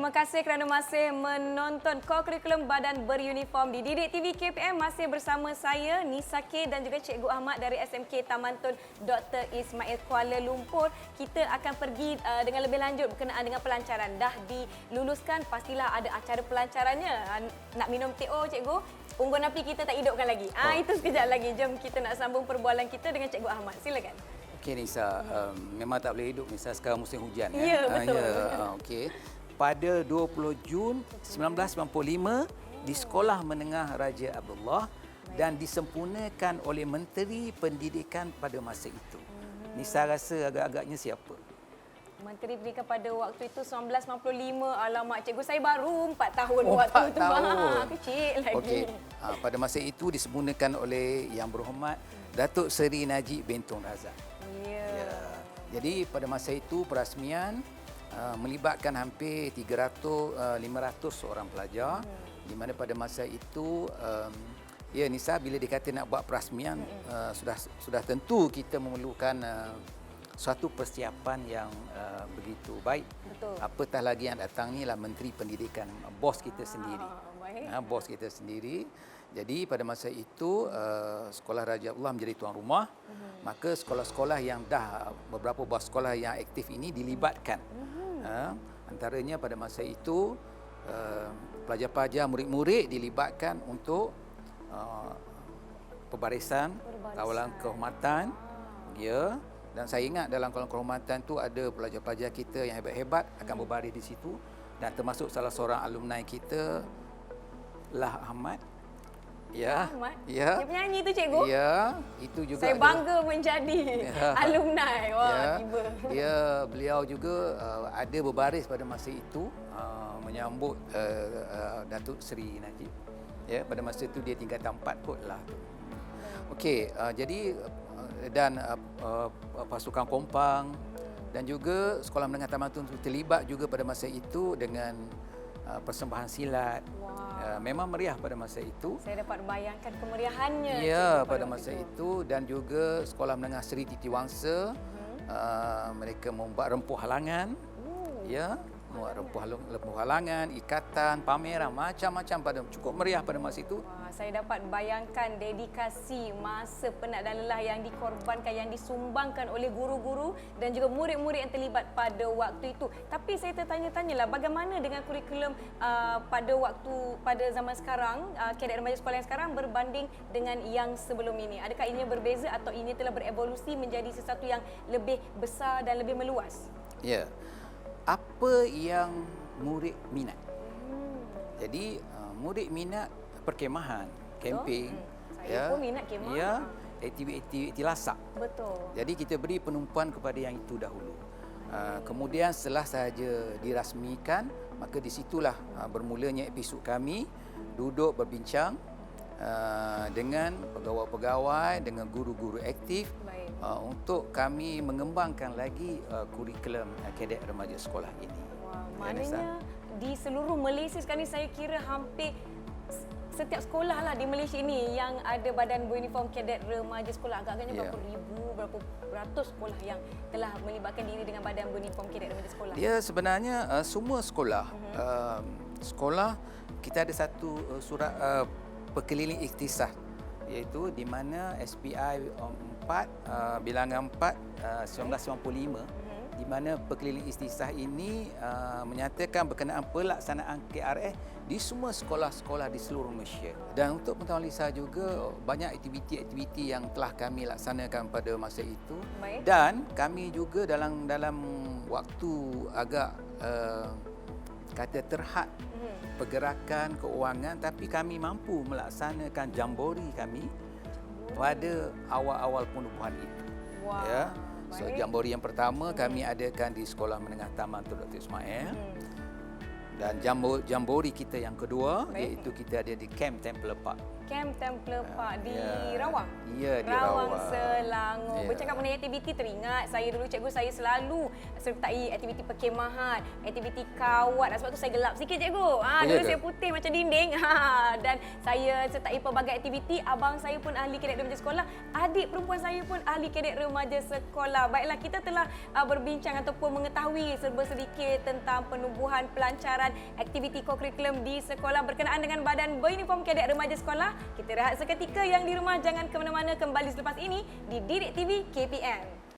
terima kasih kerana masih menonton co-curriculum Badan Beruniform di Didik TV KPM. Masih bersama saya, Nisa K dan juga Cikgu Ahmad dari SMK Taman Tun Dr. Ismail Kuala Lumpur. Kita akan pergi dengan lebih lanjut berkenaan dengan pelancaran. Dah diluluskan, pastilah ada acara pelancarannya. Nak minum TO, Cikgu? Unggun api kita tak hidupkan lagi. Itu sekejap lagi. Jom kita nak sambung perbualan kita dengan Cikgu Ahmad. Silakan. Okey Nisa, memang tak boleh hidup Nisa sekarang musim hujan. Ya, betul. Okey. Pada 20 Jun 1995 di Sekolah Menengah Raja Abdullah dan disempurnakan oleh Menteri Pendidikan pada masa itu. Nisa rasa agak-agaknya siapa? Menteri Pendidikan pada waktu itu 1995. Alamak, cikgu saya baru 4 tahun waktu 4 itu. tahun. Kecil lagi. Okey. Pada masa itu disempurnakan oleh Yang Berhormat Datuk Seri Najib bin Tun Razak. Ya. Jadi pada masa itu perasmian melibatkan hampir 500 orang pelajar, di mana pada masa itu ya Nisa, bila dikata nak buat perasmian sudah tentu kita memerlukan suatu persiapan yang begitu baik. Betul. Apatah lagi yang datang ni lah Menteri Pendidikan, bos kita sendiri. Bos kita sendiri. Jadi pada masa itu Sekolah Raja Abdullah menjadi tuan rumah. Maka sekolah-sekolah yang dah beberapa buah sekolah yang aktif ini dilibatkan. Antaranya pada masa itu pelajar-pelajar, murid-murid dilibatkan untuk pembarisan kawalan kehormatan. Ya, dan saya ingat dalam kawalan kehormatan tu ada pelajar-pelajar kita yang hebat-hebat akan berbaris di situ, dan termasuk salah seorang alumni kita, Lah Ahmad. Ya, Ahmad? ya. Dia penyanyi tu, cikgu? Ya, itu juga. Saya bangga menjadi alumni. Wah, tiba. Beliau juga ada berbaris pada masa itu menyambut Datuk Seri Najib. Ya, pada masa itu dia tingkatan 4 kot lah. Okey, jadi dan pasukan Kompang dan juga Sekolah Menengah Taman Tun terlibat juga pada masa itu dengan persembahan silat. Memang meriah pada masa itu. Saya dapat bayangkan kemeriahannya. Ya, pada masa itu. Dan juga Sekolah Menengah Seri Titiwangsa, mereka membuat rempuh halangan. Ya, membuat rempuh halangan, ikatan, pameran, macam-macam, cukup meriah pada masa itu. Saya dapat bayangkan dedikasi, masa, penat dan lelah yang dikorbankan, yang disumbangkan oleh guru-guru dan juga murid-murid yang terlibat pada waktu itu. Tapi saya tertanya-tanyalah, bagaimana dengan kurikulum pada zaman sekarang, kadet remaja sekolah yang sekarang berbanding dengan yang sebelum ini? Adakah ini berbeza atau ini telah berevolusi menjadi sesuatu yang lebih besar dan lebih meluas? Ya. Apa yang murid minat? Jadi murid minat perkemahan, camping. Saya pun minat kemah. Ya, aktiviti lasak. Betul. Jadi kita beri penumpuan kepada yang itu dahulu. Kemudian setelah sahaja dirasmikan, maka di situlah bermulanya episod kami duduk berbincang dengan pegawai-pegawai, dengan guru-guru aktif untuk kami mengembangkan lagi kurikulum kadet remaja sekolah ini. Maknanya di seluruh Malaysia sekarang ni saya kira hampir setiap sekolah lah di Malaysia ini yang ada Badan Beruniform Kadet Remaja Sekolah. Agak-agaknya berapa ribu, berapa ratus sekolah yang telah melibatkan diri dengan Badan Beruniform Kadet Remaja Sekolah. Ya, sebenarnya semua sekolah. Sekolah, kita ada satu surat perkeliling ikhtisas, iaitu di mana SPI 4 bilangan 4 1995, di mana perkeliling ikhtisas ini menyatakan berkenaan pelaksanaan KRS di semua sekolah-sekolah di seluruh Malaysia. Dan untuk pengetahuan Lisa juga, banyak aktiviti-aktiviti yang telah kami laksanakan pada masa itu. Dan kami juga dalam waktu agak kata terhad pergerakan keuangan, tapi kami mampu melaksanakan jambori kami pada awal-awal penubuhan itu. Ya. So, jambori yang pertama kami adakan di Sekolah Menengah Taman Tun Dr. Ismail. Dan jambori kita yang kedua iaitu kita ada di Camp Temple Park. Camp Templar Park di Ya. Rawang. Ya, di Rawang Rawang. Selangor. Ya. Bercakap mengenai aktiviti, teringat saya dulu cikgu saya selalu sertai aktiviti perkemahan, aktiviti kawat. Sebab tu saya gelap sikit cikgu. Dulu ke? saya putih macam dinding. Dan saya sertai pelbagai aktiviti. Abang saya pun ahli kadet remaja sekolah. Adik perempuan saya pun ahli kadet remaja sekolah. Baiklah, kita telah berbincang ataupun mengetahui serba sedikit tentang penubuhan pelancaran aktiviti kokurikulum di sekolah berkenaan dengan Badan Beruniform Kadet Remaja Sekolah. Kita rehat seketika, yang di rumah jangan ke mana-mana, kembali selepas ini di Didik TV KPM.